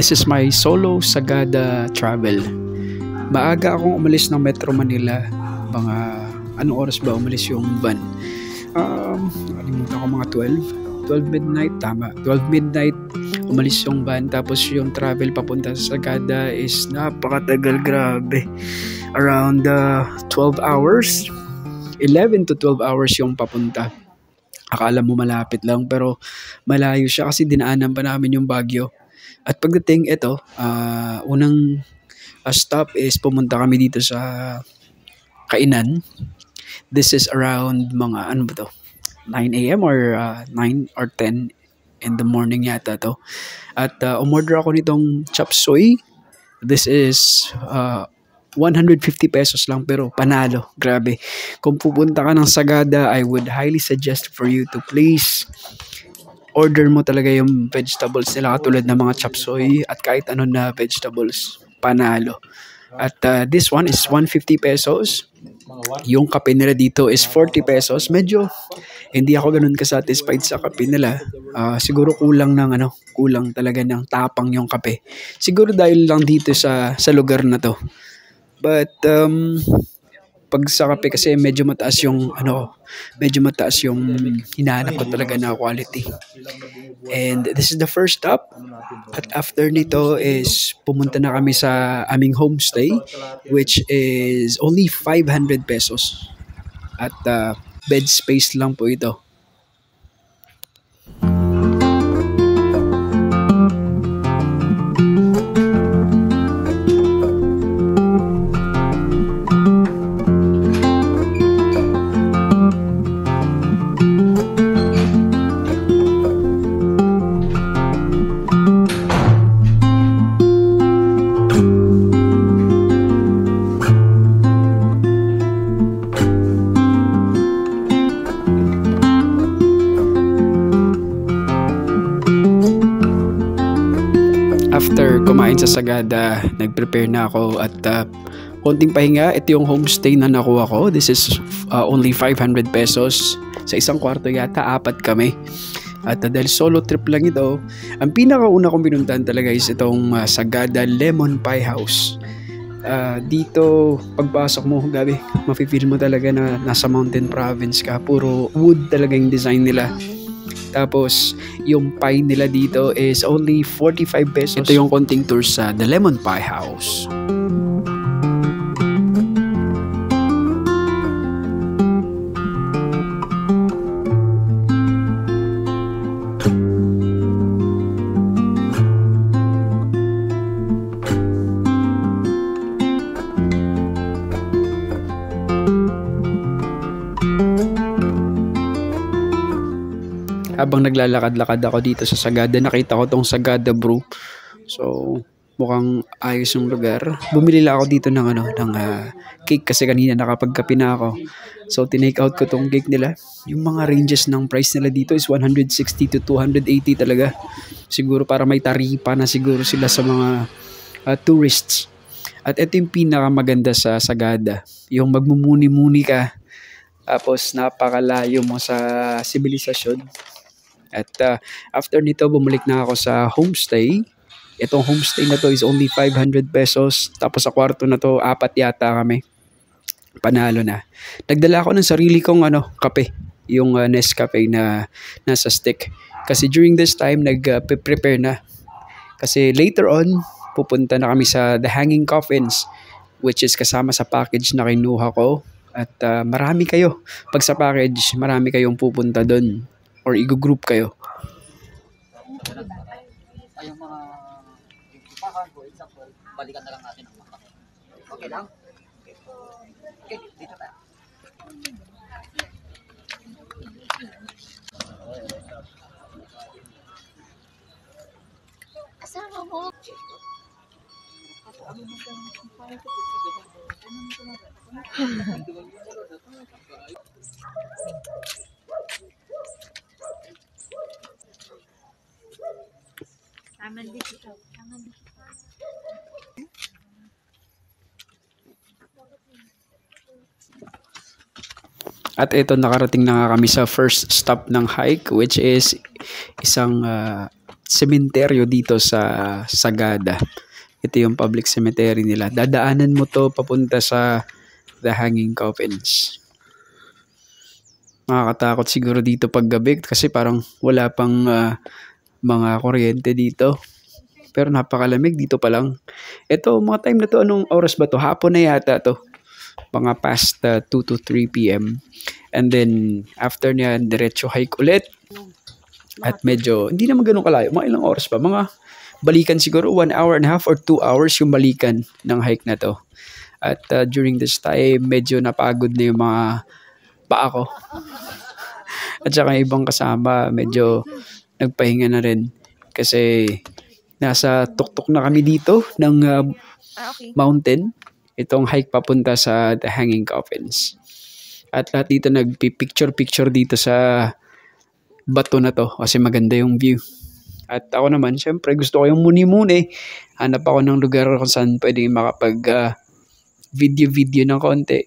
This is my solo Sagada travel. Maaga akong umalis ng Metro Manila. Mga anong oras ba umalis yung van? Nakalimutan ko mga 12 midnight, tama. 12 midnight umalis yung van, tapos yung travel papunta sa Sagada is napakatagal, grabe. Around 12 hours. 11 to 12 hours yung papunta. Akala mo malapit lang pero malayo siya kasi dinaanan pa namin yung Baguio. At pagdating ito, unang stop is pumunta kami dito sa Kainan. This is around mga ano ba to? 9 a.m. or 9 or 10 in the morning yata to. At umorder ako nitong chop suey. This is 150 pesos lang pero panalo. Grabe. Kung pupunta ka ng Sagada, I would highly suggest for you to please order mo talaga yung vegetables nila katulad ng mga chop suey at kahit ano na vegetables. Panalo. At this one is 150 pesos. Yung kape nila dito is 40 pesos. Medyo hindi ako ganun ka-satisfied sa kape nila. Siguro kulang talaga ng tapang yung kape. Siguro dahil lang dito sa lugar na to. But pag sa kape kasi medyo mataas yung hinahanap ko talaga na quality. And this is the first stop. At after nito is pumunta na kami sa aming homestay, which is only 500 pesos. At bed space lang po ito. After kumain sa Sagada, nag-prepare na ako at konting pahinga. Ito yung homestay na nakuha ko. This is only 500 pesos. Sa isang kwarto yata, 4 kami. At dahil solo trip lang ito, ang pinakauna kong pinuntahan talaga is itong Sagada Lemon Pie House. Dito, pagpasok mo, gabi, mafe-feel mo talaga na nasa mountain province ka. Puro wood talaga yung design nila. Tapos, yung pie nila dito is only 45 pesos. Ito yung konting tour sa The Lemon Pie House. Habang naglalakad-lakad ako dito sa Sagada, nakita ko tong Sagada Brew. So, mukhang ayos yung lugar. Bumili lang ako dito ng cake kasi kanina nakapagkape na ako. So, tinake out ko tong cake nila. Yung mga ranges ng price nila dito is 160 to 280 talaga. Siguro para may taripa na siguro sila sa mga tourists. At ito yung pinakamaganda sa Sagada. Yung magmumuni-muni ka. Tapos napakalayo mo sa sibilisasyon. At after nito, bumalik na ako sa homestay. Itong homestay na to is only 500 pesos. Tapos sa kwarto na to, 4 yata kami. Panalo na. Nagdala ako ng sarili kong kape. Yung Nescafe na nasa stick. Kasi during this time, nag-prepare na. Kasi later on, pupunta na kami sa The Hanging Coffins, which is kasama sa package na kinuha ko. At marami kayo. Pag sa package, marami kayong pupunta doon. Or i-group kayo. Yung mga ipakan ko, example, balikan na lang natin ang mga. Okay lang? Okay, dito tayo. Asama mo? Taman dito. At ito, nakarating na nga kami sa first stop ng hike, which is isang sementeryo dito sa Sagada. Ito yung public cemetery nila. Dadaanan mo to papunta sa The Hanging Coffins. Makakatakot siguro dito pag gabi kasi parang wala pang mga kuryente dito. Pero napakalamig dito pa lang. Ito, mga time na to, anong oras ba to? Hapon na yata to. Mga past 2 to 3 p.m. And then, after niya, diretso hike ulit. At medyo, hindi naman ganun kalayo. Mga ilang oras pa. Mga balikan siguro 1 hour and a half or 2 hours yung balikan ng hike na to. At during this time, medyo napagod na yung mga paa ko. At saka ibang kasama, medyo nagpahinga na rin. Kasi nasa tuktok na kami dito ng mountain. Itong hike papunta sa The Hanging Coffins. At lahat dito nagpipicture-picture dito sa bato na to kasi maganda yung view. At ako naman, syempre gusto ko yung muni-muni. Hanap ako ng lugar kung saan pwede makapag video ng konti.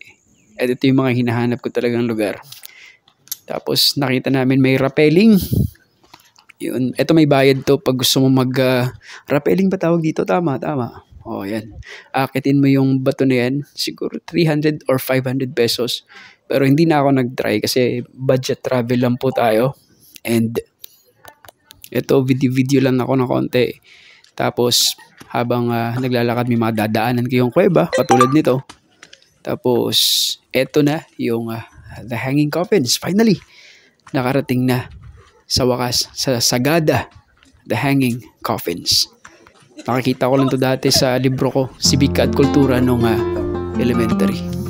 At ito yung mga hinahanap ko talagang lugar. Tapos nakita namin may rappelling. Yun. Ito may bayad to pag gusto mo rappelling ba tawag dito? Tama. Oh, yan. Akitin mo yung bato na yan. Siguro 300 or 500 pesos. Pero hindi na ako nag-try kasi budget travel lang po tayo. And ito, video lang ako ng konti. Tapos, habang naglalakad, may mga dadaanan ko yung kuweba, katulad nito. Tapos, eto na yung The Hanging Coffins. Finally, nakarating na sa wakas, sa Sagada, The Hanging Coffins. Nakikita ko lang to dati sa libro ko, Sibika at Kultura nung elementary.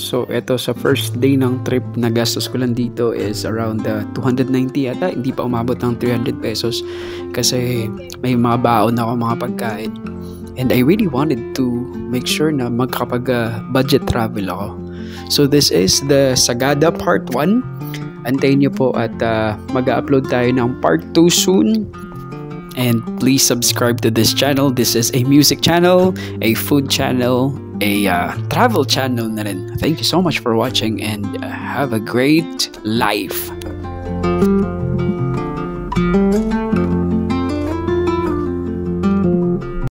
So, ito sa first day ng trip na gastos ko lang dito is around 290 yata. Hindi pa umabot ng 300 pesos kasi may mga baon ako, mga pagkain. And I really wanted to make sure na magkapag-budget travel ako. So, this is the Sagada Part 1. Antayin nyo po at mag-upload tayo ng Part 2 soon. And please subscribe to this channel. This is a music channel, a food channel, a travel channel na rin. Thank you so much for watching and have a great life.